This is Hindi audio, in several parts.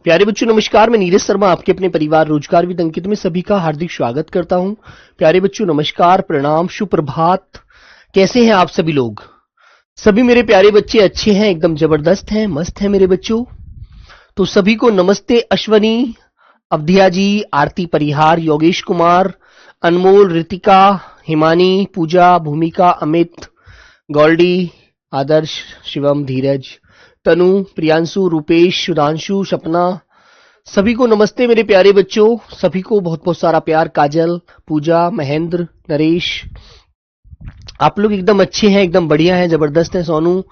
प्यारे बच्चों नमस्कार। मैं नीरज शर्मा आपके अपने परिवार रोजगार विद अंकित में सभी का हार्दिक स्वागत करता हूं। प्यारे बच्चों नमस्कार, प्रणाम, सुप्रभात। कैसे हैं आप सभी लोग? सभी मेरे प्यारे बच्चे अच्छे हैं, एकदम जबरदस्त हैं, मस्त हैं मेरे बच्चों। तो सभी को नमस्ते। अश्वनी, अवधिया जी, आरती परिहार, योगेश कुमार, अनमोल, रितिका, हिमानी, पूजा, भूमिका, अमित, गौल्डी, आदर्श, शिवम, धीरज, तनु, प्रियांशु, रूपेश, सुधांशु, सपना, सभी को नमस्ते मेरे प्यारे बच्चों। सभी को बहुत बहुत सारा प्यार। काजल, पूजा, महेंद्र, नरेश, आप लोग एकदम अच्छे हैं, एकदम बढ़िया हैं, जबरदस्त हैं। सोनू,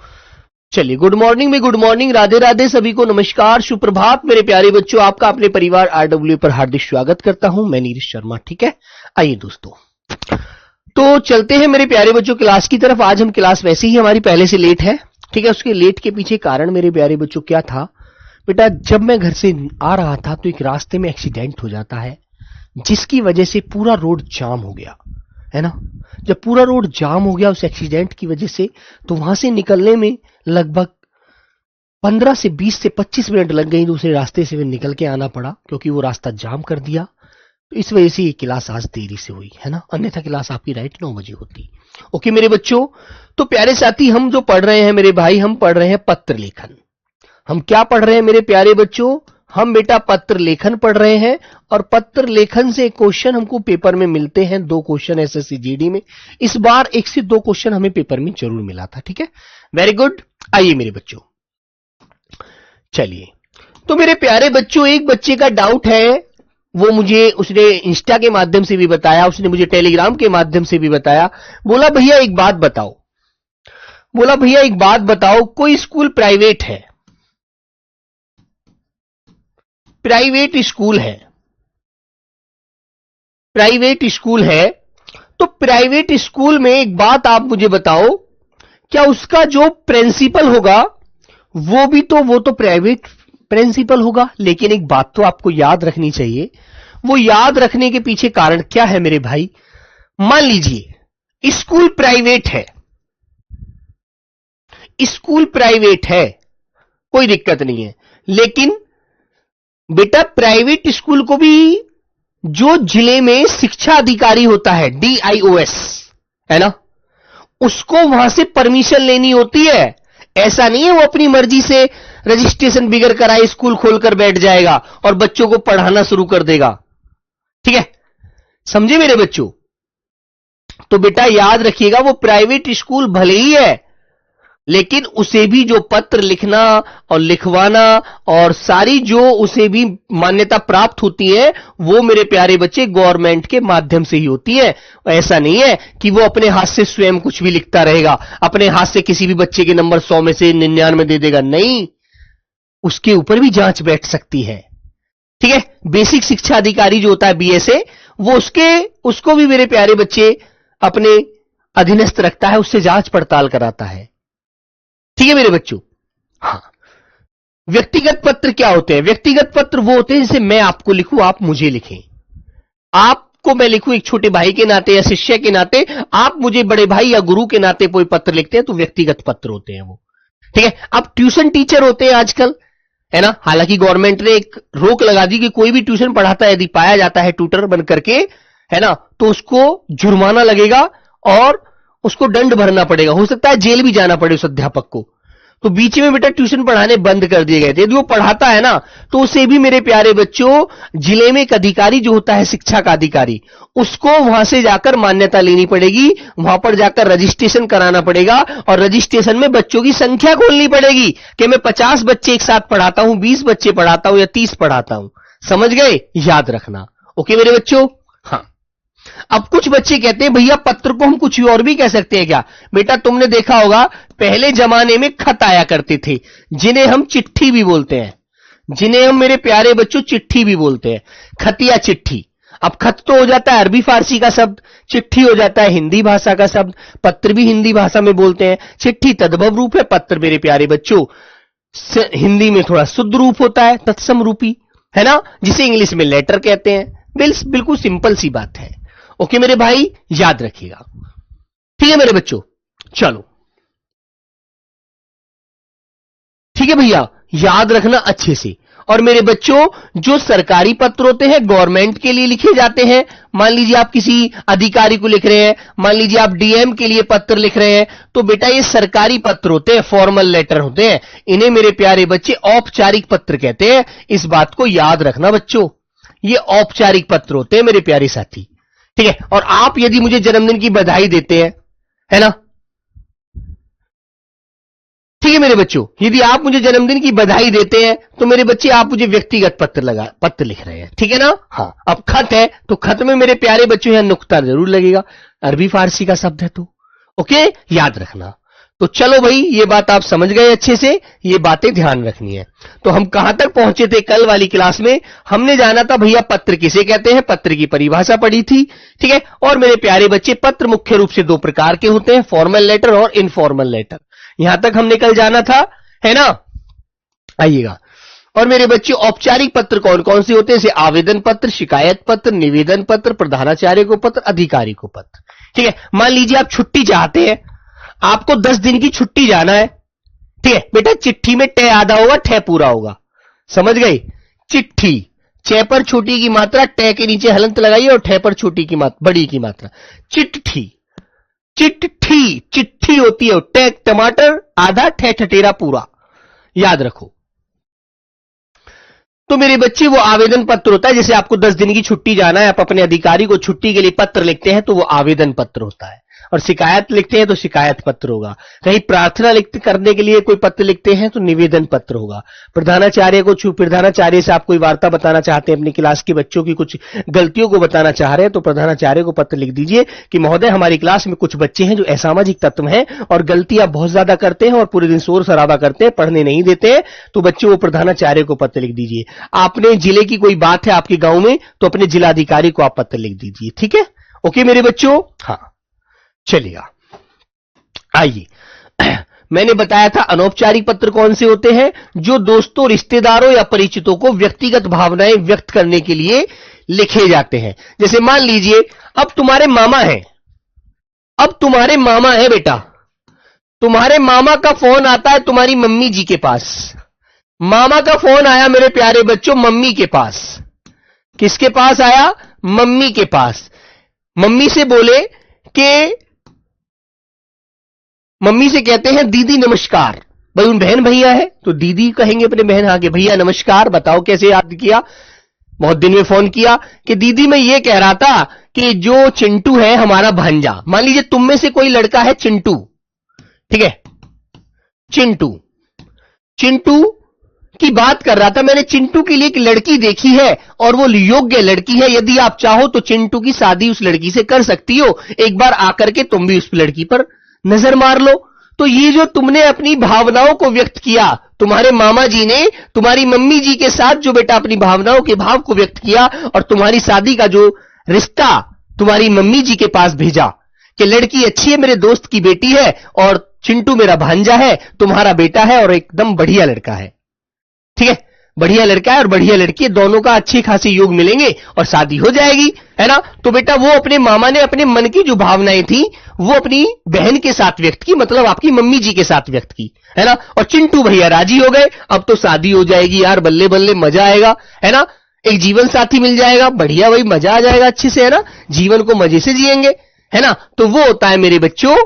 चलिए गुड मॉर्निंग में गुड मॉर्निंग, राधे राधे, सभी को नमस्कार, सुप्रभात मेरे प्यारे बच्चों। आपका अपने परिवार आरडब्ल्यू पर हार्दिक स्वागत करता हूं। मैं नीरज शर्मा, ठीक है। आइए दोस्तों, तो चलते हैं मेरे प्यारे बच्चों क्लास की तरफ। आज हम क्लास वैसे ही हमारी पहले से लेट है, ठीक है। उसके लेट के पीछे कारण मेरे प्यारे बच्चों क्या था? बेटा, जब मैं घर से आ रहा था तो एक रास्ते में एक्सीडेंट हो जाता है, जिसकी वजह से पूरा रोड जाम हो गया, है ना। जब पूरा रोड जाम हो गया उस एक्सीडेंट की वजह से, तो वहां से निकलने में लगभग 15 से 20 से 25 मिनट लग गई। दूसरे रास्ते से निकल के आना पड़ा क्योंकि वो रास्ता जाम कर दिया। तो इस वजह से ये क्लास आज देरी से हुई, है ना। अन्यथा क्लास आपकी राइट 9 बजे होती। ओके मेरे बच्चों, तो प्यारे साथी, हम जो पढ़ रहे हैं मेरे भाई, हम पढ़ रहे हैं पत्र लेखन। हम क्या पढ़ रहे हैं मेरे प्यारे बच्चों? हम बेटा पत्र लेखन पढ़ रहे हैं। और पत्र लेखन से क्वेश्चन हमको पेपर में मिलते हैं, 2 क्वेश्चन एसएससी जीडी में। इस बार 1 से 2 क्वेश्चन हमें पेपर में जरूर मिला था, ठीक है। Very good. आइए मेरे बच्चों, चलिए। तो मेरे प्यारे बच्चों, एक बच्चे का डाउट है, वो मुझे उसने इंस्टा के माध्यम से भी बताया, उसने मुझे टेलीग्राम के माध्यम से भी बताया। बोला भैया एक बात बताओ, कोई स्कूल प्राइवेट है, प्राइवेट स्कूल है, तो प्राइवेट स्कूल में एक बात आप मुझे बताओ, क्या उसका जो प्रिंसिपल होगा वो तो प्राइवेट प्रिंसिपल होगा। लेकिन एक बात तो आपको याद रखनी चाहिए, वो याद रखने के पीछे कारण क्या है मेरे भाई? मान लीजिए स्कूल प्राइवेट है, कोई दिक्कत नहीं है, लेकिन बेटा प्राइवेट स्कूल को भी जो जिले में शिक्षा अधिकारी होता है, DIOS, है ना, उसको वहां से परमिशन लेनी होती है। ऐसा नहीं है वो अपनी मर्जी से रजिस्ट्रेशन बिगड़ कराए स्कूल खोलकर बैठ जाएगा और बच्चों को पढ़ाना शुरू कर देगा, ठीक है। समझे मेरे बच्चों? तो बेटा याद रखिएगा, वो प्राइवेट स्कूल भले ही है, लेकिन उसे भी जो पत्र लिखना और लिखवाना और सारी जो उसे भी मान्यता प्राप्त होती है, वो मेरे प्यारे बच्चे गवर्नमेंट के माध्यम से ही होती है। ऐसा नहीं है कि वो अपने हाथ से स्वयं कुछ भी लिखता रहेगा, अपने हाथ से किसी भी बच्चे के नंबर 100 में से 99 दे देगा, नहीं। उसके ऊपर भी जांच बैठ सकती है, ठीक है। बेसिक शिक्षा अधिकारी जो होता है BSA, वो उसको भी मेरे प्यारे बच्चे अपने अधीनस्थ रखता है, उससे जांच पड़ताल कराता है, ठीक है मेरे बच्चों। हाँ, व्यक्तिगत पत्र क्या होते हैं? व्यक्तिगत पत्र वो होते हैं जैसे मैं आपको लिखूं, आप मुझे लिखें। आपको मैं लिखूं एक छोटे भाई के नाते या शिष्य के नाते, आप मुझे बड़े भाई या गुरु के नाते कोई पत्र लिखते हैं, तो व्यक्तिगत पत्र होते हैं वो, ठीक है। अब ट्यूशन टीचर होते हैं आजकल, है ना। हालांकि गवर्नमेंट ने एक रोक लगा दी कि कोई भी ट्यूशन पढ़ाता है यदि पाया जाता है ट्यूटर बन करके, है ना, तो उसको जुर्माना लगेगा और उसको दंड भरना पड़ेगा, हो सकता है जेल भी जाना पड़े उस अध्यापक को। तो बीच में बेटा ट्यूशन पढ़ाने बंद कर दिए गए थे। यदि वो पढ़ाता है ना, तो उसे भी मेरे प्यारे बच्चों जिले में एक अधिकारी जो होता है शिक्षा का अधिकारी, उसको वहां से जाकर मान्यता लेनी पड़ेगी, वहां पर जाकर रजिस्ट्रेशन कराना पड़ेगा और रजिस्ट्रेशन में बच्चों की संख्या खोलनी पड़ेगी कि मैं 50 बच्चे एक साथ पढ़ाता हूं, 20 बच्चे पढ़ाता हूं या 30 पढ़ाता हूं। समझ गए? याद रखना। ओके मेरे बच्चों। हाँ, अब कुछ बच्चे कहते हैं भैया पत्र को हम कुछ और भी कह सकते हैं क्या? बेटा तुमने देखा होगा पहले जमाने में खत आया करते थे, जिन्हें हम चिट्ठी भी बोलते हैं, जिन्हें हम मेरे प्यारे बच्चों चिट्ठी भी बोलते हैं, खत या चिट्ठी। अब खत तो हो जाता है अरबी फारसी का शब्द, चिट्ठी हो जाता है हिंदी भाषा का शब्द, पत्र भी हिंदी भाषा में बोलते हैं। चिट्ठी तद्भव रूप है, पत्र मेरे प्यारे बच्चों हिंदी में थोड़ा शुद्ध रूप होता है, तत्सम रूपी, है ना, जिसे इंग्लिश में लेटर कहते हैं। बिल्कुल सिंपल सी बात है। ओके मेरे भाई, याद रखिएगा, ठीक है मेरे बच्चों। चलो ठीक है भैया, याद रखना अच्छे से। और मेरे बच्चों, जो सरकारी पत्र होते हैं गवर्नमेंट के लिए लिखे जाते हैं, मान लीजिए आप किसी अधिकारी को लिख रहे हैं, मान लीजिए आप डीएम के लिए पत्र लिख रहे हैं, तो बेटा ये सरकारी पत्र होते हैं, फॉर्मल लेटर होते हैं। इन्हें मेरे प्यारे बच्चे औपचारिक पत्र कहते हैं। इस बात को याद रखना बच्चों, ये औपचारिक पत्र होते हैं मेरे प्यारे साथी। ठीक है, और आप यदि मुझे जन्मदिन की बधाई देते हैं, है ना, ठीक है मेरे बच्चों, यदि आप मुझे जन्मदिन की बधाई देते हैं तो मेरे बच्चे आप मुझे व्यक्तिगत पत्र लिख रहे हैं, ठीक है ना। हाँ, अब खत है तो खत में मेरे प्यारे बच्चों यहां नुक्ता जरूर लगेगा, अरबी फारसी का शब्द है तो ओके, याद रखना। तो चलो भाई, ये बात आप समझ गए अच्छे से, ये बातें ध्यान रखनी है। तो हम कहां तक पहुंचे थे कल वाली क्लास में? हमने जाना था भैया पत्र किसे कहते हैं, पत्र की परिभाषा पढ़ी थी, ठीक है। और मेरे प्यारे बच्चे, पत्र मुख्य रूप से दो प्रकार के होते हैं, फॉर्मल लेटर और इनफॉर्मल लेटर। यहां तक हमने कल जाना था, है ना। आइएगा, और मेरे बच्चे औपचारिक पत्र कौन कौन से होते हैं? जैसे आवेदन पत्र, शिकायत पत्र, निवेदन पत्र, प्रधानाचार्य को पत्र, अधिकारी को पत्र। ठीक है, मान लीजिए आप छुट्टी चाहते हैं, आपको 10 दिन की छुट्टी जाना है, ठीक है बेटा। चिट्ठी में टे आधा होगा, ठे पूरा होगा, समझ गए। चिट्ठी, चे पर छोटी की मात्रा, टे के नीचे हलंत लगाइए और ठे पर छोटी की मात्रा, बड़ी की मात्रा। चिट्ठी, चिट्ठी, चिट्ठी होती है टे टमाटर आधा, ठे ठटेरा पूरा, याद रखो। तो मेरे बच्चे, वो आवेदन पत्र होता है। जैसे आपको 10 दिन की छुट्टी जाना है, आप अपने अधिकारी को छुट्टी के लिए पत्र लिखते हैं तो वो आवेदन पत्र होता है। और शिकायत लिखते हैं तो शिकायत पत्र होगा। कहीं प्रार्थना करने के लिए कोई पत्र लिखते हैं तो निवेदन पत्र होगा। प्रधानाचार्य से आप कोई वार्ता बताना चाहते हैं, अपनी क्लास के बच्चों की कुछ गलतियों को बताना चाह रहे हैं, तो प्रधानाचार्य को पत्र लिख दीजिए कि महोदय, हमारी क्लास में कुछ बच्चे हैं जो असामाजिक तत्व हैं और गलतियां बहुत ज्यादा करते हैं और पूरे दिन शोर शराबा करते हैं, पढ़ने नहीं देते हैं। तो बच्चों, वो प्रधानाचार्य को पत्र लिख दीजिए। आपने जिले की कोई बात है आपके गांव में, तो अपने जिलाधिकारी को आप पत्र लिख दीजिए, ठीक है। ओके मेरे बच्चों, हाँ चलिएगा। आइए, मैंने बताया था अनौपचारिक पत्र कौन से होते हैं? जो दोस्तों, रिश्तेदारों या परिचितों को व्यक्तिगत भावनाएं व्यक्त करने के लिए लिखे जाते हैं। जैसे मान लीजिए अब तुम्हारे मामा हैं, अब तुम्हारे मामा है बेटा, तुम्हारे मामा का फोन आता है तुम्हारी मम्मी जी के पास। मामा का फोन आया मेरे प्यारे बच्चों मम्मी के पास। किसके पास आया? मम्मी के पास। मम्मी से बोले कि, मम्मी से कहते हैं दीदी नमस्कार। भाई उन बहन भैया है तो दीदी कहेंगे अपने बहन आगे, भैया नमस्कार, बताओ कैसे याद किया, बहुत दिन में फोन किया। कि दीदी मैं ये कह रहा था कि जो चिंटू है हमारा भांजा, मान लीजिए तुम में से कोई लड़का है चिंटू, ठीक है, चिंटू, चिंटू की बात कर रहा था। मैंने चिंटू के लिए एक लड़की देखी है और वो योग्य लड़की है, यदि आप चाहो तो चिंटू की शादी उस लड़की से कर सकती हो, एक बार आकर के तुम भी उस लड़की पर नजर मार लो। तो ये जो तुमने अपनी भावनाओं को व्यक्त किया, तुम्हारे मामा जी ने तुम्हारी मम्मी जी के साथ जो बेटा अपनी भावनाओं के भाव को व्यक्त किया और तुम्हारी शादी का जो रिश्ता तुम्हारी मम्मी जी के पास भेजा कि लड़की अच्छी है, मेरे दोस्त की बेटी है और चिंटू मेरा भांजा है, तुम्हारा बेटा है और एकदम बढ़िया लड़का है, ठीक है, बढ़िया लड़का है और बढ़िया लड़की है, दोनों का अच्छी खासी योग मिलेंगे और शादी हो जाएगी, है ना। तो बेटा वो अपने मामा ने अपने मन की जो भावनाएं थी वो अपनी बहन के साथ व्यक्त की, मतलब आपकी मम्मी जी के साथ व्यक्त की, है ना। और चिंटू भैया राजी हो गए, अब तो शादी हो जाएगी यार, बल्ले बल्ले मजा आएगा, है ना, एक जीवन साथी मिल जाएगा, बढ़िया भाई मजा आ जाएगा अच्छे से, है ना, जीवन को मजे से जिएंगे, है ना। तो वो होता है मेरे बच्चों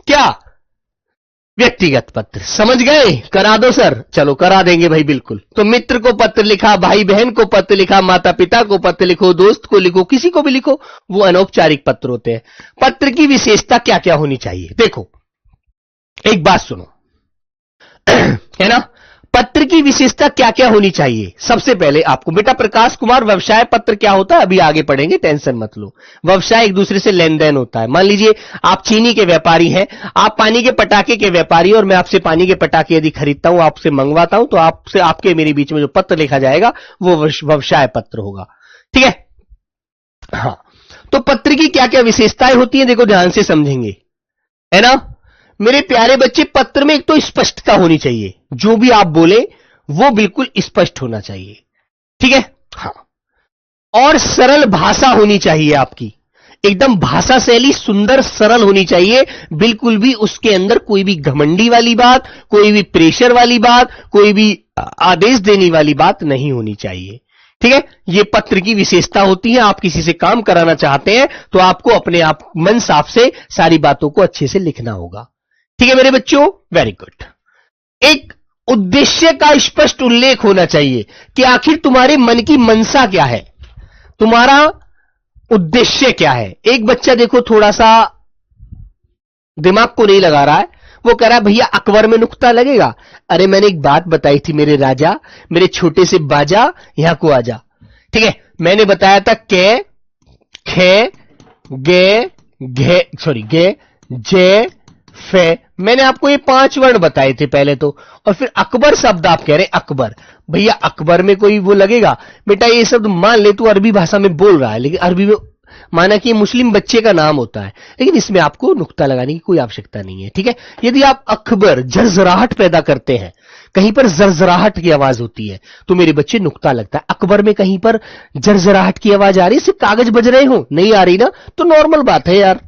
क्या? व्यक्तिगत पत्र। समझ गए? करा दो सर, चलो करा देंगे भाई बिल्कुल। तो मित्र को पत्र लिखा, भाई बहन को पत्र लिखा, माता पिता को पत्र लिखो, दोस्त को लिखो, किसी को भी लिखो, वो अनौपचारिक पत्र होते हैं। पत्र की विशेषता क्या क्या होनी चाहिए? देखो एक बात सुनो, है ना, पत्र की विशेषता क्या क्या होनी चाहिए? सबसे पहले आपको बेटा प्रकाश कुमार, व्यवसाय पत्र क्या होता है अभी आगे पढ़ेंगे, टेंशन मत लो। व्यवसाय एक दूसरे से लेन देन होता है। मान लीजिए आप चीनी के व्यापारी हैं, आप पानी के पटाखे के व्यापारी, और मैं आपसे पानी के पटाखे यदि खरीदता हूं, आपसे मंगवाता हूं, तो आपसे आपके मेरे बीच में जो पत्र लिखा जाएगा वो व्यवसाय पत्र होगा, ठीक है। हाँ, तो पत्र की क्या क्या विशेषताएं होती हैं देखो ध्यान से समझेंगे, है ना मेरे प्यारे बच्चे। पत्र में एक तो स्पष्टता होनी चाहिए, जो भी आप बोले वो बिल्कुल स्पष्ट होना चाहिए, ठीक है। हाँ, और सरल भाषा होनी चाहिए आपकी, एकदम भाषा शैली सुंदर सरल होनी चाहिए, बिल्कुल भी उसके अंदर कोई भी घमंडी वाली बात, कोई भी प्रेशर वाली बात, कोई भी आदेश देने वाली बात नहीं होनी चाहिए। ठीक है, ये पत्र की विशेषता होती है। आप किसी से काम कराना चाहते हैं तो आपको अपने आप मन साफ से सारी बातों को अच्छे से लिखना होगा। ठीक है मेरे बच्चों, वेरी गुड। एक उद्देश्य का स्पष्ट उल्लेख होना चाहिए कि आखिर तुम्हारे मन की मनसा क्या है, तुम्हारा उद्देश्य क्या है। एक बच्चा देखो थोड़ा सा दिमाग को नहीं लगा रहा है, वो कह रहा है भैया अकबर में नुक्ता लगेगा। अरे मैंने एक बात बताई थी मेरे राजा, मेरे छोटे से बाजा, यहां को आजा। ठीक है, मैंने बताया था कै, खे, गे, घे, सॉरी गे, जे, फे। मैंने आपको ये 5 वर्ण बताए थे पहले तो, और फिर अकबर शब्द आप कह रहे अकबर। भैया अकबर में कोई वो लगेगा? बेटा ये शब्द मान ले तू अरबी भाषा में बोल रहा है, लेकिन अरबी में माना कि मुस्लिम बच्चे का नाम होता है, लेकिन इसमें आपको नुक्ता लगाने की कोई आवश्यकता नहीं है। ठीक है, यदि आप अकबर झरझराहट पैदा करते हैं, कहीं पर झरझराहट की आवाज होती है तो मेरे बच्चे नुक्ता लगता है। अकबर में कहीं पर झरझराहट की आवाज आ रही है, सिर्फ कागज बज रहे हो, नहीं आ रही ना, तो नॉर्मल बात है यार,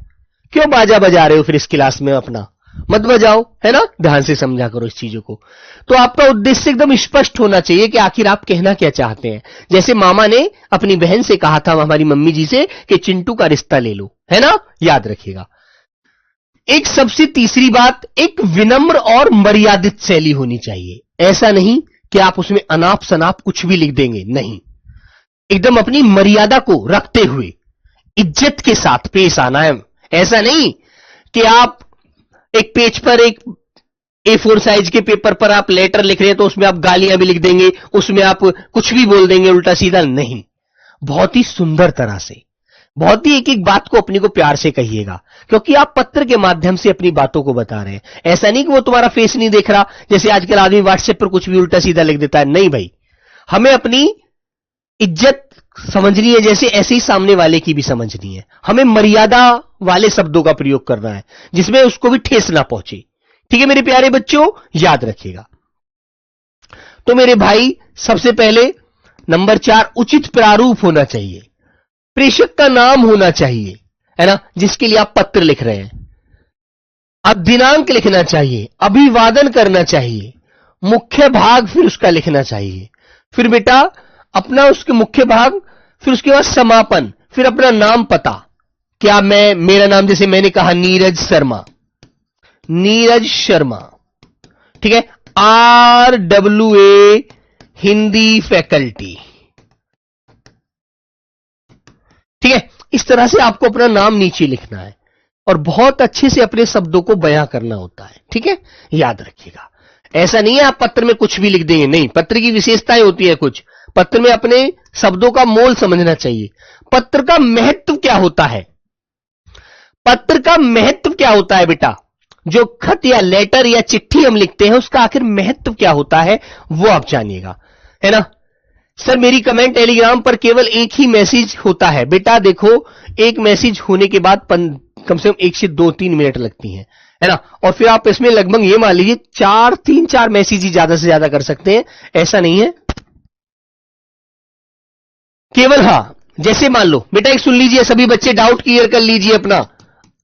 क्यों बाजा बजा रहे हो फिर इस क्लास में, अपना मत बजाओ, है ना। ध्यान से समझा करो इस चीजों को। तो आपका उद्देश्य एकदम स्पष्ट होना चाहिए कि आखिर आप कहना क्या चाहते हैं। जैसे मामा ने अपनी बहन से कहा था, हमारी मम्मी जी से, कि चिंटू का रिश्ता ले लो, है ना, याद रखिएगा। एक सबसे तीसरी बात, एक विनम्र और मर्यादित शैली होनी चाहिए। ऐसा नहीं कि आप उसमें अनाप शनाप कुछ भी लिख देंगे, नहीं, एकदम अपनी मर्यादा को रखते हुए इज्जत के साथ पेश आना है। ऐसा नहीं कि आप एक पेज पर, एक A4 साइज के पेपर पर आप लेटर लिख रहे हैं तो उसमें आप गालियां भी लिख देंगे, उसमें आप कुछ भी बोल देंगे उल्टा सीधा, नहीं। बहुत ही सुंदर तरह से, बहुत ही एक एक बात को अपने को प्यार से कहिएगा, क्योंकि आप पत्र के माध्यम से अपनी बातों को बता रहे हैं। ऐसा नहीं कि वो तुम्हारा फेस नहीं देख रहा, जैसे आजकल आदमी व्हाट्सएप पर कुछ भी उल्टा सीधा लिख देता है। नहीं भाई, हमें अपनी इज्जत समझनी है, जैसे ऐसे ही सामने वाले की भी समझनी है। हमें मर्यादा वाले शब्दों का प्रयोग करना है जिसमें उसको भी ठेस ना पहुंचे। ठीक है मेरे प्यारे बच्चों, याद रखिएगा। तो मेरे भाई, सबसे पहले नंबर 4, उचित प्रारूप होना चाहिए। प्रेषक का नाम होना चाहिए, है ना, जिसके लिए आप पत्र लिख रहे हैं। अब दिनांक लिखना चाहिए, अभिवादन करना चाहिए, मुख्य भाग फिर उसका लिखना चाहिए, फिर बेटा अपना उसके मुख्य भाग, फिर उसके बाद समापन, फिर अपना नाम पता। क्या मेरा नाम, जैसे मैंने कहा नीरज शर्मा, नीरज शर्मा, ठीक है, RWA हिंदी फैकल्टी। ठीक है, इस तरह से आपको अपना नाम नीचे लिखना है और बहुत अच्छे से अपने शब्दों को बयां करना होता है। ठीक है, याद रखिएगा। ऐसा नहीं है आप पत्र में कुछ भी लिख देंगे, नहीं, पत्र की विशेषताएं होती है कुछ। पत्र में अपने शब्दों का मोल समझना चाहिए। पत्र का महत्व क्या होता है, पत्र का महत्व क्या होता है बेटा, जो खत या लेटर या चिट्ठी हम लिखते हैं उसका आखिर महत्व क्या होता है, वो आप जानिएगा, है ना। सर मेरी कमेंट टेलीग्राम पर केवल एक ही मैसेज होता है। बेटा देखो, एक मैसेज होने के बाद कम से कम 1 से 2-3 मिनट लगती हैं, है ना, और फिर आप इसमें लगभग ये मान लीजिए 3-4 मैसेज ही ज्यादा से ज्यादा कर सकते हैं। ऐसा नहीं है केवल, हाँ, जैसे मान लो बेटा, एक सुन लीजिए, सभी बच्चे डाउट क्लियर कर लीजिए अपना।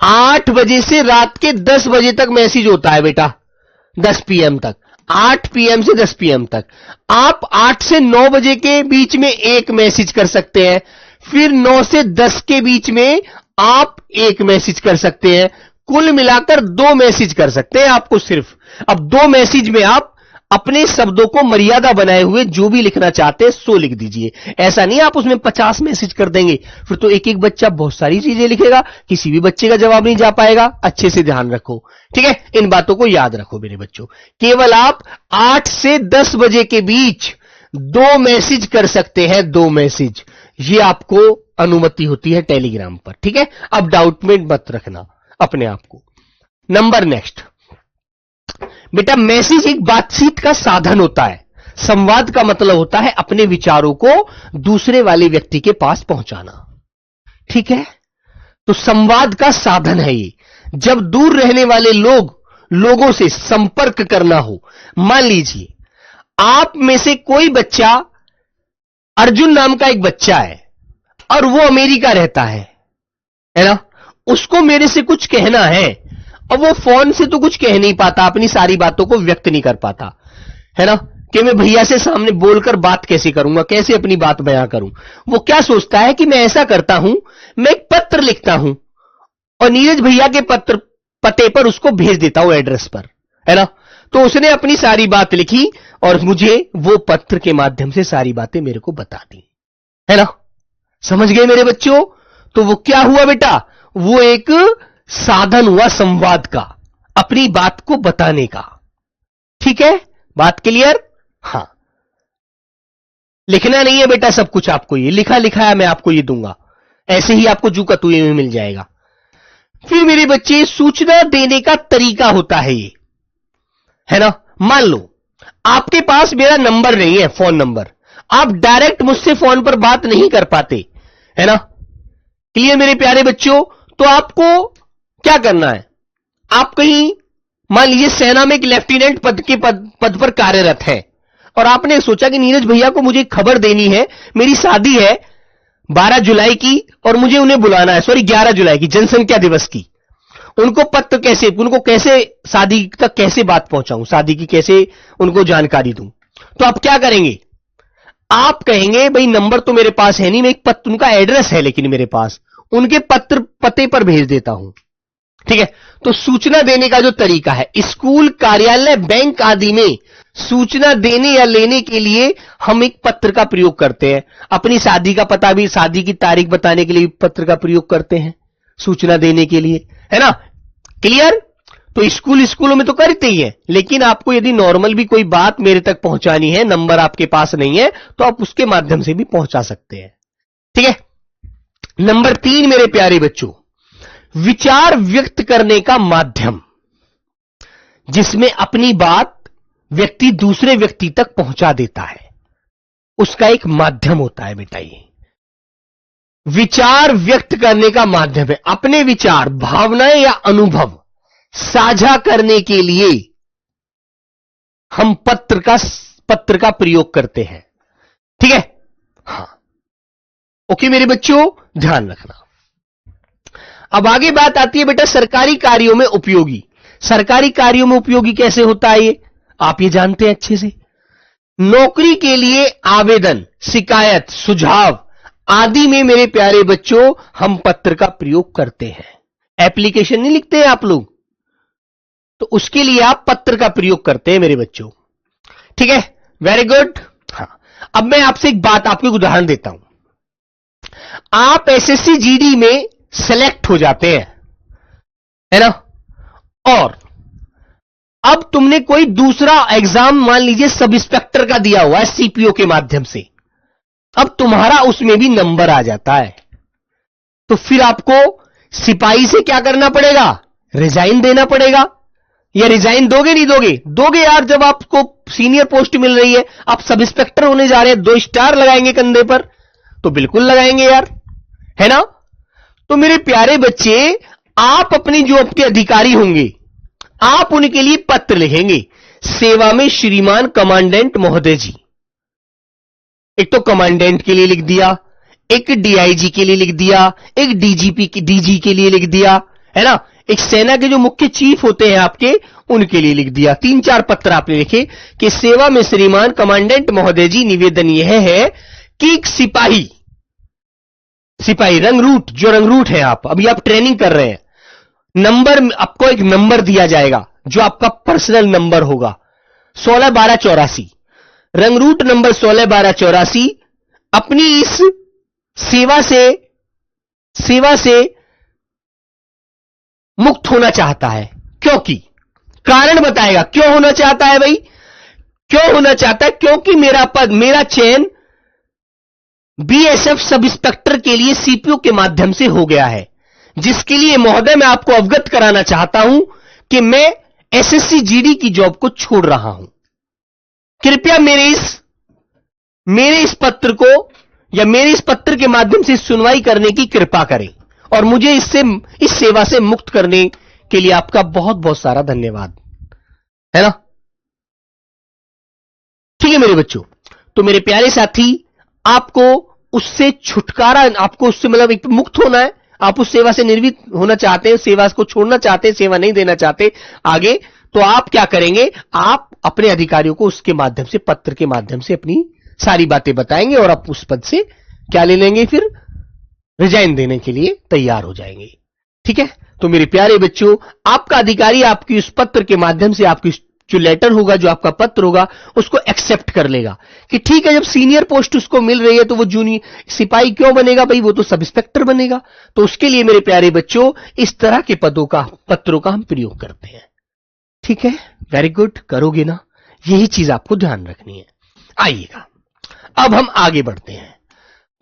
8 बजे से रात के 10 बजे तक मैसेज होता है बेटा, 10 PM तक, 8 PM से 10 PM तक। आप 8 से 9 बजे के बीच में एक मैसेज कर सकते हैं, फिर 9 से 10 के बीच में आप एक मैसेज कर सकते हैं। कुल मिलाकर 2 मैसेज कर सकते हैं आपको सिर्फ। अब 2 मैसेज में आप अपने शब्दों को मर्यादा बनाए हुए जो भी लिखना चाहते हैं सो लिख दीजिए। ऐसा नहीं आप उसमें 50 मैसेज कर देंगे, फिर तो एक एक बच्चा बहुत सारी चीजें लिखेगा, किसी भी बच्चे का जवाब नहीं जा पाएगा। अच्छे से ध्यान रखो, ठीक है, इन बातों को याद रखो मेरे बच्चों। केवल आप 8 से 10 बजे के बीच 2 मैसेज कर सकते हैं, 2 मैसेज, ये आपको अनुमति होती है टेलीग्राम पर। ठीक है, अब डाउट में मत रखना अपने आप को। नंबर नेक्स्ट बेटा, मैसेज एक बातचीत का साधन होता है। संवाद का मतलब होता है अपने विचारों को दूसरे वाले व्यक्ति के पास पहुंचाना। ठीक है, तो संवाद का साधन है ये। जब दूर रहने वाले लोगों से संपर्क करना हो, मान लीजिए आप में से कोई बच्चा, अर्जुन नाम का एक बच्चा है और वो अमेरिका रहता है, है ना, उसको मेरे से कुछ कहना है, और वो फोन से तो कुछ कह नहीं पाता, अपनी सारी बातों को व्यक्त नहीं कर पाता, है ना, कि मैं भैया से सामने बोलकर बात कैसे करूंगा, कैसे अपनी बात बयां करूं। वो क्या सोचता है कि मैं ऐसा करता हूं, मैं एक पत्र लिखता हूं और नीरज भैया के पते पर उसको भेज देता हूं, एड्रेस पर, है ना। तो उसने अपनी सारी बात लिखी और मुझे वो पत्र के माध्यम से सारी बातें मेरे को बता दी, है ना। समझ गए मेरे बच्चों? तो वो क्या हुआ बेटा, वो एक साधन हुआ संवाद का, अपनी बात को बताने का। ठीक है, बात क्लियर? हां, लिखना नहीं है बेटा सब कुछ, आपको ये लिखा लिखा है मैं आपको ये दूंगा, ऐसे ही आपको जू का तू में मिल जाएगा। फिर मेरे बच्चे, सूचना देने का तरीका होता है ये, है ना। मान लो आपके पास मेरा नंबर नहीं है, फोन नंबर, आप डायरेक्ट मुझसे फोन पर बात नहीं कर पाते, है ना। क्लियर मेरे प्यारे बच्चों? तो आपको क्या करना है, आप कहीं मान लीजिए सेना में एक लेफ्टिनेंट पद पर कार्यरत है, और आपने सोचा कि नीरज भैया को मुझे खबर देनी है, मेरी शादी है 12 जुलाई की और मुझे उन्हें बुलाना है, सॉरी 11 जुलाई की, जनसंख्या दिवस की। उनको पत्र कैसे, उनको कैसे शादी तक कैसे बात पहुंचाऊं, शादी की कैसे उनको जानकारी दूं। तो आप क्या करेंगे, आप कहेंगे भाई नंबर तो मेरे पास है नहीं, मैं एक पत्र, उनका एड्रेस है लेकिन मेरे पास, उनके पते पर भेज देता हूं। ठीक है, तो सूचना देने का जो तरीका है, स्कूल, कार्यालय, बैंक आदि में सूचना देने या लेने के लिए हम एक पत्र का प्रयोग करते हैं। अपनी शादी का पता भी, शादी की तारीख बताने के लिए पत्र का प्रयोग करते हैं, सूचना देने के लिए, है ना। क्लियर? तो स्कूलों में तो करते ही है, लेकिन आपको यदि नॉर्मल भी कोई बात मेरे तक पहुंचानी है, नंबर आपके पास नहीं है, तो आप उसके माध्यम से भी पहुंचा सकते हैं। ठीक है। नंबर 3 मेरे प्यारे बच्चों, विचार व्यक्त करने का माध्यम, जिसमें अपनी बात व्यक्ति दूसरे व्यक्ति तक पहुंचा देता है, उसका एक माध्यम होता है बेटा ये। विचार व्यक्त करने का माध्यम है, अपने विचार, भावनाएं या अनुभव साझा करने के लिए हम पत्र का प्रयोग करते हैं। ठीक है, हां, ओके मेरे बच्चों, ध्यान रखना। अब आगे बात आती है बेटा सरकारी कार्यों में उपयोगी। सरकारी कार्यों में उपयोगी कैसे होता है ये आप ये जानते हैं अच्छे से। नौकरी के लिए आवेदन, शिकायत, सुझाव आदि में मेरे प्यारे बच्चों हम पत्र का प्रयोग करते हैं। एप्लीकेशन नहीं लिखते हैं आप लोग, तो उसके लिए आप पत्र का प्रयोग करते हैं मेरे बच्चों। ठीक है, वेरी गुड। हाँ, अब मैं आपसे एक बात, आपको एक उदाहरण देता हूं। आप एसएससी जीडी में सेलेक्ट हो जाते हैं, है ना, और अब तुमने कोई दूसरा एग्जाम मान लीजिए सब इंस्पेक्टर का दिया हुआ है सीपीओ के माध्यम से, अब तुम्हारा उसमें भी नंबर आ जाता है, तो फिर आपको सिपाही से क्या करना पड़ेगा, रिजाइन देना पड़ेगा। या रिजाइन दोगे नहीं दोगे? दोगे यार, जब आपको सीनियर पोस्ट मिल रही है, आप सब इंस्पेक्टर होने जा रहे हैं, 2 स्टार लगाएंगे कंधे पर, तो बिल्कुल लगाएंगे यार, है ना। तो मेरे प्यारे बच्चे, आप अपनी जो आपके अधिकारी होंगे, आप उनके लिए पत्र लिखेंगे, सेवा में श्रीमान कमांडेंट महोदय जी। एक तो कमांडेंट के लिए लिख दिया, एक डीआईजी के लिए लिख दिया, एक डीजी के लिए लिख दिया, है ना, एक सेना के जो मुख्य चीफ होते हैं आपके, उनके लिए लिख दिया। 3-4 पत्र आपने लिखे कि सेवा में श्रीमान कमांडेंट महोदय जी, निवेदन यह है कि एक सिपाही रंगरूट, जो रंगरूट है, आप अभी आप ट्रेनिंग कर रहे हैं, नंबर, आपको एक नंबर दिया जाएगा जो आपका पर्सनल नंबर होगा, 16-12-84, रंगरूट नंबर 16-12-84, अपनी इस सेवा से मुक्त होना चाहता है। क्योंकि कारण बताएगा क्यों होना चाहता है भाई, क्यों होना चाहता है, क्योंकि मेरा चयन बीएसएफ सब इंस्पेक्टर के लिए सीपीओ के माध्यम से हो गया है, जिसके लिए महोदय मैं आपको अवगत कराना चाहता हूं कि मैं एसएससी जीडी की जॉब को छोड़ रहा हूं। कृपया मेरे इस पत्र को या मेरे इस पत्र के माध्यम से सुनवाई करने की कृपा करें और मुझे इस सेवा से मुक्त करने के लिए आपका बहुत बहुत सारा धन्यवाद, है ना। ठीक है मेरे बच्चों, तो मेरे प्यारे साथी, आपको उससे छुटकारा, आपको उससे मतलब एक मुक्त होना है, आप उस सेवा से निर्वृत्त होना चाहते हैं, सेवा को छोड़ना चाहते हैं, सेवा नहीं देना चाहते आगे, तो आप क्या करेंगे, आप अपने अधिकारियों को उसके माध्यम से, पत्र के माध्यम से अपनी सारी बातें बताएंगे और आप उस पद से क्या ले लेंगे, फिर रिजाइन देने के लिए तैयार हो जाएंगे। ठीक है, तो मेरे प्यारे बच्चों, आपका अधिकारी आपकी उस पत्र के माध्यम से, आपकी जो लेटर होगा, जो आपका पत्र होगा, उसको एक्सेप्ट कर लेगा कि ठीक है, जब सीनियर पोस्ट उसको मिल रही है तो वो जूनियर सिपाही क्यों बनेगा भाई, वो तो सब इंस्पेक्टर बनेगा। तो उसके लिए मेरे प्यारे बच्चों, इस तरह के पत्रों का हम प्रयोग करते हैं। ठीक है, वेरी गुड, करोगे ना, यही चीज आपको ध्यान रखनी है। आइएगा, अब हम आगे बढ़ते हैं।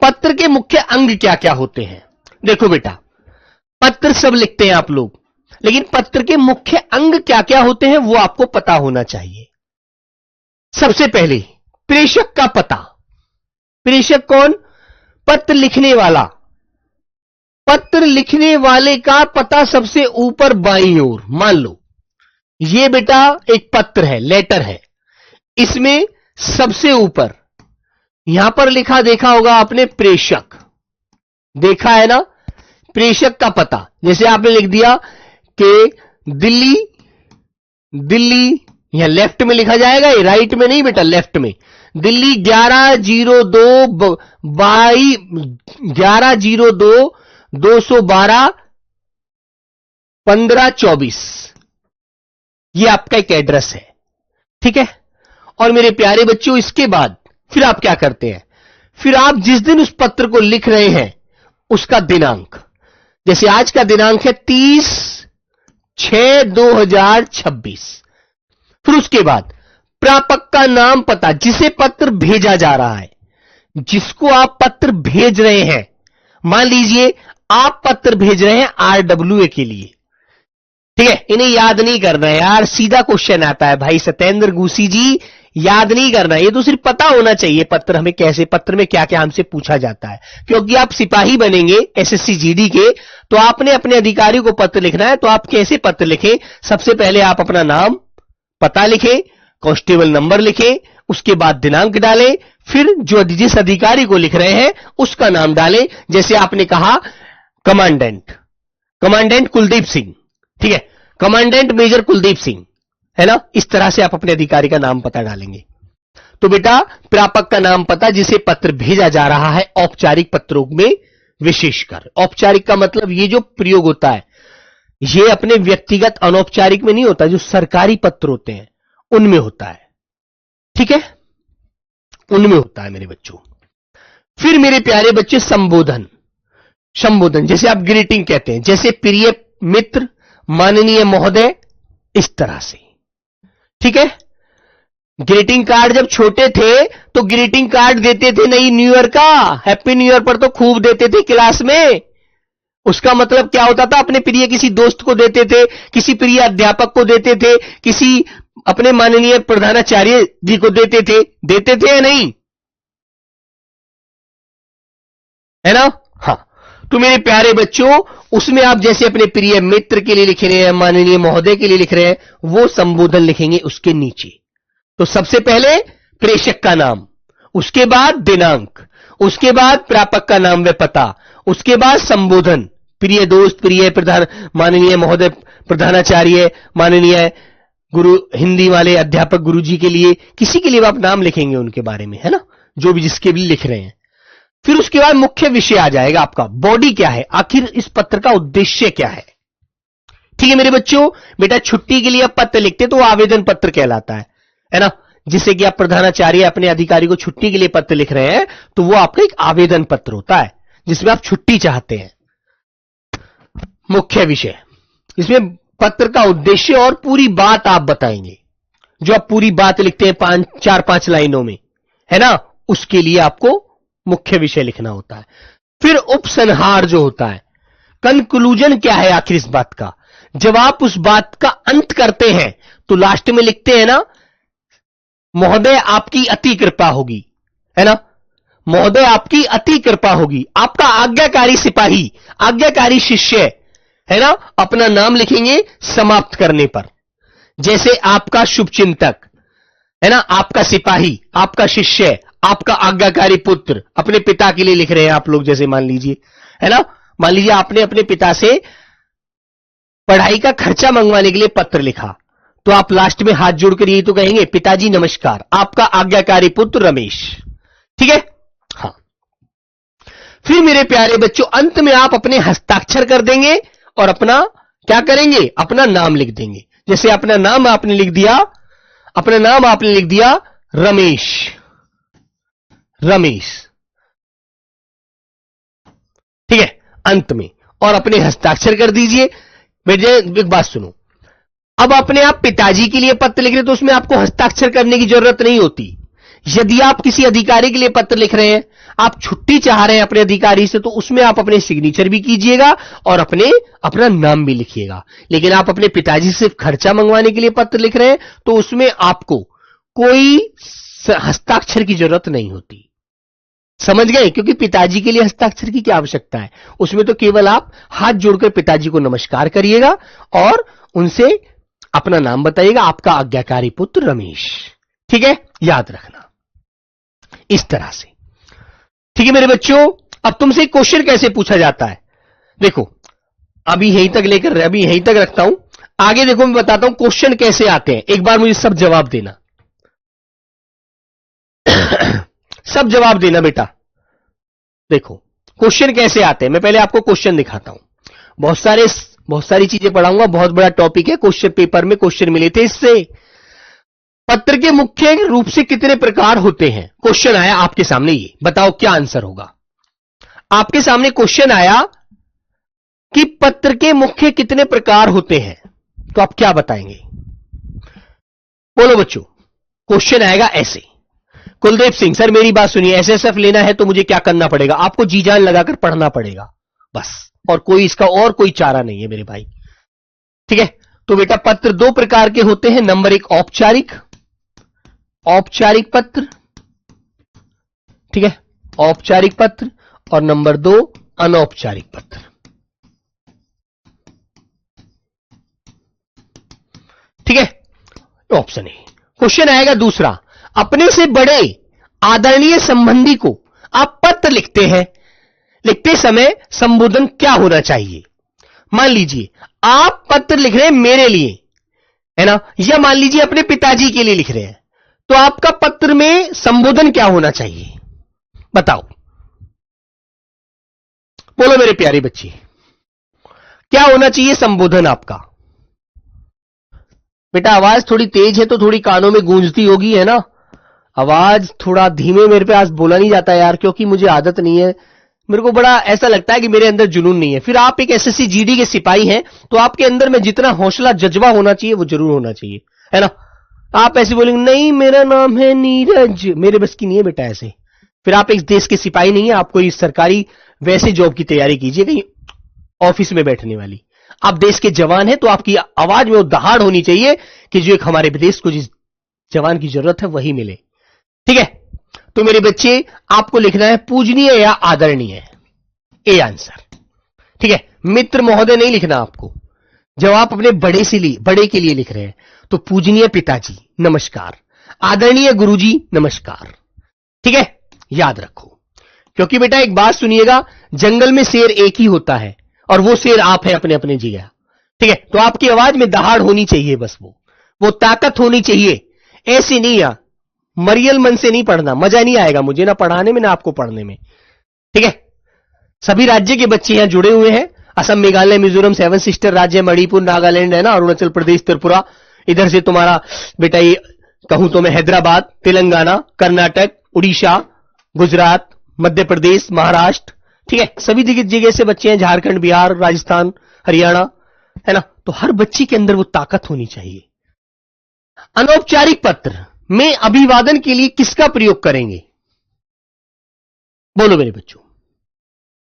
पत्र के मुख्य अंग क्या क्या होते हैं। देखो बेटा, पत्र सब लिखते हैं आप लोग, लेकिन पत्र के मुख्य अंग क्या क्या होते हैं वो आपको पता होना चाहिए। सबसे पहले प्रेषक का पता। प्रेषक कौन, पत्र लिखने वाला। पत्र लिखने वाले का पता सबसे ऊपर बाईं ओर। मान लो ये बेटा एक पत्र है, लेटर है, इसमें सबसे ऊपर यहां पर लिखा, देखा होगा आपने, प्रेषक, देखा है ना, प्रेषक का पता। जैसे आपने लिख दिया कि दिल्ली, दिल्ली, यहां लेफ्ट में लिखा जाएगा, ये राइट में नहीं बेटा, लेफ्ट में, दिल्ली 1102 212 1524, ये आपका एक एड्रेस है। ठीक है, और मेरे प्यारे बच्चों, इसके बाद फिर आप क्या करते हैं, फिर आप जिस दिन उस पत्र को लिख रहे हैं उसका दिनांक, जैसे आज का दिनांक है 30/6/2026। फिर उसके बाद प्रापक का नाम, पता, जिसे पत्र भेजा जा रहा है, जिसको आप पत्र भेज रहे हैं। मान लीजिए आप पत्र भेज रहे हैं RWA के लिए, ठीक है, इन्हें याद नहीं करना है यार, सीधा क्वेश्चन आता है भाई सत्येंद्र गुसी जी, याद नहीं करना, ये तो सिर्फ पता होना चाहिए पत्र हमें कैसे, पत्र में क्या क्या हमसे पूछा जाता है। क्योंकि आप सिपाही बनेंगे SSC GD के, तो आपने अपने अधिकारी को पत्र लिखना है। तो आप कैसे पत्र लिखें, सबसे पहले आप अपना नाम, पता लिखें, कांस्टेबल नंबर लिखें, उसके बाद दिनांक डालें, फिर जो जिस अधिकारी को लिख रहे हैं उसका नाम डालें। जैसे आपने कहा कमांडेंट, कमांडेंट कुलदीप सिंह, ठीक है, कमांडेंट मेजर कुलदीप सिंह, है ना, इस तरह से आप अपने अधिकारी का नाम पता डालेंगे। तो बेटा प्रापक का नाम पता जिसे पत्र भेजा जा रहा है, औपचारिक पत्रों में विशेषकर। औपचारिक का मतलब ये जो प्रयोग होता है ये अपने व्यक्तिगत अनौपचारिक में नहीं होता, जो सरकारी पत्र होते हैं उनमें होता है। ठीक है, उनमें होता है मेरे बच्चों। फिर मेरे प्यारे बच्चे संबोधन, संबोधन जैसे आप ग्रीटिंग कहते हैं, जैसे प्रिय मित्र, माननीय महोदय, इस तरह से। ठीक है, ग्रीटिंग कार्ड जब छोटे थे तो ग्रीटिंग कार्ड देते थे नहीं न्यू ईयर का, हैप्पी न्यू ईयर पर तो खूब देते थे क्लास में। उसका मतलब क्या होता था, अपने प्रिय किसी दोस्त को देते थे, किसी प्रिय अध्यापक को देते थे, किसी अपने माननीय प्रधानाचार्य जी को देते थे या नहीं, है ना। हाँ, तो मेरे प्यारे बच्चों, उसमें आप जैसे अपने प्रिय मित्र के लिए लिख रहे हैं, माननीय महोदय के लिए लिख रहे हैं, वो संबोधन लिखेंगे उसके नीचे। तो सबसे पहले प्रेषक का नाम, उसके बाद दिनांक, उसके बाद प्रापक का नाम व पता, उसके बाद संबोधन, प्रिय दोस्त, प्रिय प्रधान, माननीय महोदय प्रधानाचार्य, माननीय गुरु, हिंदी वाले अध्यापक गुरुजी के लिए, किसी के लिए आप नाम लिखेंगे उनके बारे में, है ना, जो भी जिसके भी लिख रहे हैं। फिर उसके बाद मुख्य विषय आ जाएगा आपका, बॉडी क्या है, आखिर इस पत्र का उद्देश्य क्या है। ठीक है मेरे बच्चों, बेटा छुट्टी के लिए आप पत्र लिखते तो आवेदन पत्र कहलाता है ना। जिससे कि आप प्रधानाचार्य अपने अधिकारी को छुट्टी के लिए पत्र लिख रहे हैं तो वो आपका एक आवेदन पत्र होता है जिसमें आप छुट्टी चाहते हैं। मुख्य विषय, इसमें पत्र का उद्देश्य और पूरी बात आप बताएंगे, जो आप पूरी बात लिखते हैं 4-5 लाइनों में, है ना, उसके लिए आपको मुख्य विषय लिखना होता है। फिर उपसंहार जो होता है, कंक्लूजन क्या है आखिर इस बात का, जब आप उस बात का अंत करते हैं तो लास्ट में लिखते हैं ना, महोदय आपकी अति कृपा होगी, है ना, महोदय आपकी अति कृपा होगी। आपका आज्ञाकारी सिपाही, आज्ञाकारी शिष्य, है ना, अपना नाम लिखेंगे समाप्त करने पर। जैसे आपका शुभचिंतक, है ना, आपका सिपाही, आपका शिष्य, आपका आज्ञाकारी पुत्र, अपने पिता के लिए लिख रहे हैं आप लोग, जैसे मान लीजिए, है ना, मान लीजिए आपने अपने पिता से पढ़ाई का खर्चा मंगवाने के लिए पत्र लिखा, तो आप लास्ट में हाथ जोड़कर यही तो कहेंगे, पिताजी नमस्कार, आपका आज्ञाकारी पुत्र रमेश। ठीक है? हां। फिर मेरे प्यारे बच्चों, अंत में आप अपने हस्ताक्षर कर देंगे और अपना क्या करेंगे, अपना नाम लिख देंगे। जैसे अपना नाम आपने लिख दिया रमेश, ठीक है, अंत में, और अपने हस्ताक्षर कर दीजिए। बेटे एक बात सुनो, अब अपने आप पिताजी के लिए पत्र लिख रहे तो उसमें आपको हस्ताक्षर करने की जरूरत नहीं होती। यदि आप किसी अधिकारी के लिए पत्र लिख रहे हैं, आप छुट्टी चाह रहे हैं अपने अधिकारी से, तो उसमें आप अपने सिग्नेचर भी कीजिएगा और अपना नाम भी लिखिएगा। लेकिन आप अपने पिताजी से खर्चा मंगवाने के लिए पत्र लिख रहे हैं तो उसमें आपको कोई हस्ताक्षर की जरूरत नहीं होती। समझ गए? क्योंकि पिताजी के लिए हस्ताक्षर की क्या आवश्यकता है, उसमें तो केवल आप हाथ जोड़कर पिताजी को नमस्कार करिएगा और उनसे अपना नाम बताइएगा, आपका आज्ञाकारी पुत्र रमेश। ठीक है? याद रखना इस तरह से। ठीक है मेरे बच्चों, अब तुमसे क्वेश्चन कैसे पूछा जाता है, देखो अभी यहीं तक रखता हूं, आगे देखो मैं बताता हूं क्वेश्चन कैसे आते हैं। एक बार मुझे सब जवाब देना सब जवाब देना बेटा। देखो क्वेश्चन कैसे आते हैं, मैं पहले आपको क्वेश्चन दिखाता हूं। बहुत सारी चीजें पढ़ाऊंगा, बहुत बड़ा टॉपिक है। क्वेश्चन पेपर में क्वेश्चन मिले थे इससे। पत्र के मुख्य रूप से कितने प्रकार होते हैं, क्वेश्चन आया आपके सामने, ये बताओ क्या आंसर होगा। आपके सामने क्वेश्चन आया कि पत्र के मुख्य कितने प्रकार होते हैं, तो आप क्या बताएंगे? बोलो बच्चों। क्वेश्चन आएगा ऐसे, कुलदीप सिंह सर मेरी बात सुनिए, एसएसएफ लेना है तो मुझे क्या करना पड़ेगा? आपको जी जान लगाकर पढ़ना पड़ेगा बस, और कोई चारा नहीं है मेरे भाई। ठीक है? तो बेटा पत्र दो प्रकार के होते हैं, नंबर एक औपचारिक पत्र, ठीक है, औपचारिक पत्र, और नंबर दो अनौपचारिक पत्र। ठीक है? Option A. क्वेश्चन आएगा दूसरा, अपने से बड़े आदरणीय संबंधी को आप पत्र लिखते हैं, लिखते समय संबोधन क्या होना चाहिए? मान लीजिए आप पत्र लिख रहे हैं मेरे लिए, है ना, या मान लीजिए अपने पिताजी के लिए लिख रहे हैं, तो आपका पत्र में संबोधन क्या होना चाहिए, बताओ। बोलो मेरे प्यारे बच्चे, क्या होना चाहिए संबोधन आपका? बेटा आवाज थोड़ी तेज है तो थोड़ी कानों में गूंजती होगी, है ना। आवाज थोड़ा धीमे मेरे पे आज बोला नहीं जाता यार, क्योंकि मुझे आदत नहीं है। मेरे को बड़ा ऐसा लगता है कि मेरे अंदर जुनून नहीं है। फिर आप एक एसएससी जीडी के सिपाही हैं, तो आपके अंदर में जितना हौसला जज्बा होना चाहिए वो जरूर होना चाहिए, है ना। आप ऐसे बोलेंगे नहीं मेरा नाम है नीरज, मेरे बस की नहीं है बेटा ऐसे। फिर आप एक देश के सिपाही नहीं है, आप कोई सरकारी वैसे जॉब की तैयारी कीजिए, कहीं ऑफिस में बैठने वाली। आप देश के जवान हैं तो आपकी आवाज में वो दहाड़ होनी चाहिए कि जो एक हमारे देश को जिस जवान की जरूरत है वही मिले। ठीक है? तो मेरे बच्चे आपको लिखना है पूजनीय या आदरणीय, ए आंसर। ठीक है? मित्र महोदय नहीं लिखना आपको। जब आप अपने बड़े के लिए लिख रहे हैं तो पूजनीय पिताजी नमस्कार, आदरणीय गुरुजी नमस्कार। ठीक है? याद रखो, क्योंकि बेटा एक बात सुनिएगा, जंगल में शेर एक ही होता है और वो शेर आप है अपने अपने जगह। ठीक है? तो आपकी आवाज में दहाड़ होनी चाहिए, बस वो ताकत होनी चाहिए। ऐसी नहीं यार, मरियल मन से नहीं पढ़ना, मजा नहीं आएगा मुझे ना पढ़ाने में ना आपको पढ़ने में। ठीक है? सभी राज्य के बच्चे यहां जुड़े हुए हैं, असम, मेघालय, मिजोरम, 7 सिस्टर राज्य, मणिपुर, नागालैंड, है ना, अरुणाचल प्रदेश, त्रिपुरा, इधर से तुम्हारा बेटा ये कहूं तो मैं हैदराबाद, तेलंगाना, कर्नाटक, उड़ीसा, गुजरात, मध्य प्रदेश, महाराष्ट्र। ठीक है? सभी जगह से बच्चे हैं, झारखंड, बिहार, राजस्थान, हरियाणा, है ना। तो हर बच्चे के अंदर वो ताकत होनी चाहिए। अनौपचारिक पत्र में अभिवादन के लिए किसका प्रयोग करेंगे? बोलो मेरे बच्चों।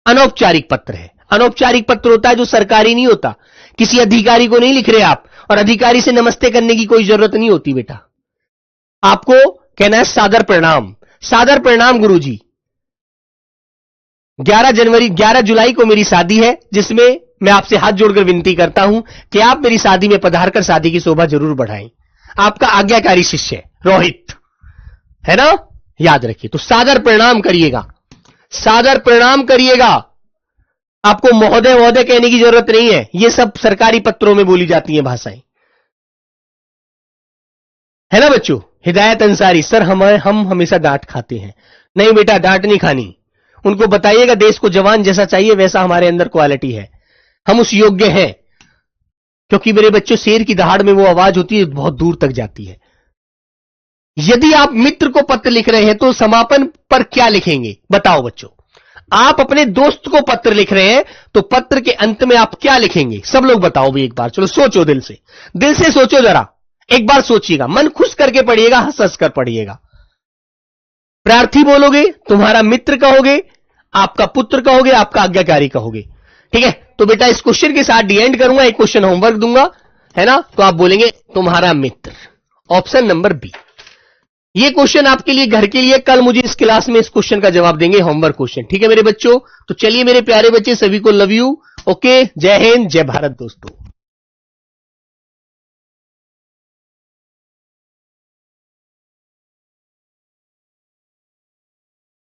अनौपचारिक पत्र है। अनौपचारिक पत्र होता है जो सरकारी नहीं होता, किसी अधिकारी को नहीं लिख रहे आप, और अधिकारी से नमस्ते करने की कोई जरूरत नहीं होती बेटा। आपको कहना है सादर प्रणाम, सादर प्रणाम गुरुजी। 11 जुलाई को मेरी शादी है, जिसमें मैं आपसे हाथ जोड़कर विनती करता हूं कि आप मेरी शादी में पधारकर शादी की शोभा जरूर बढ़ाएं। आपका आज्ञाकारी शिष्य रोहित, है ना, याद रखिए। तो सादर प्रणाम करिएगा, सादर प्रणाम करिएगा। आपको महोदय महोदय कहने की जरूरत नहीं है, ये सब सरकारी पत्रों में बोली जाती हैं भाषाएं, है ना बच्चों। हिदायत अंसारी, सर हम हमेशा डांट खाते हैं। नहीं बेटा, डांट नहीं खानी। उनको बताइएगा देश को जवान जैसा चाहिए वैसा हमारे अंदर क्वालिटी है, हम उस योग्य हैं। क्योंकि मेरे बच्चों, शेर की दहाड़ में वो आवाज होती है बहुत दूर तक जाती है। यदि आप मित्र को पत्र लिख रहे हैं तो समापन पर क्या लिखेंगे बताओ बच्चों। आप अपने दोस्त को पत्र लिख रहे हैं तो पत्र के अंत में आप क्या लिखेंगे? सब लोग बताओ भी एक बार, चलो सोचो, दिल से सोचो जरा, एक बार सोचिएगा, मन खुश करके पढ़िएगा, हंस हंस कर पढ़िएगा। प्रार्थी बोलोगे, तुम्हारा मित्र कहोगे, आपका पुत्र कहोगे, आपका आज्ञाकारी कहोगे, ठीक है। तो बेटा इस क्वेश्चन के साथ डी एंड करूंगा, एक क्वेश्चन होमवर्क दूंगा, है ना। तो आप बोलेंगे तुम्हारा मित्र, ऑप्शन नंबर बी। ये क्वेश्चन आपके लिए घर के लिए, कल मुझे इस क्लास में इस क्वेश्चन का जवाब देंगे, होमवर्क क्वेश्चन, ठीक है मेरे बच्चों। तो चलिए मेरे प्यारे बच्चे, सभी को लव यू, ओके, जय हिंद, जय भारत दोस्तों।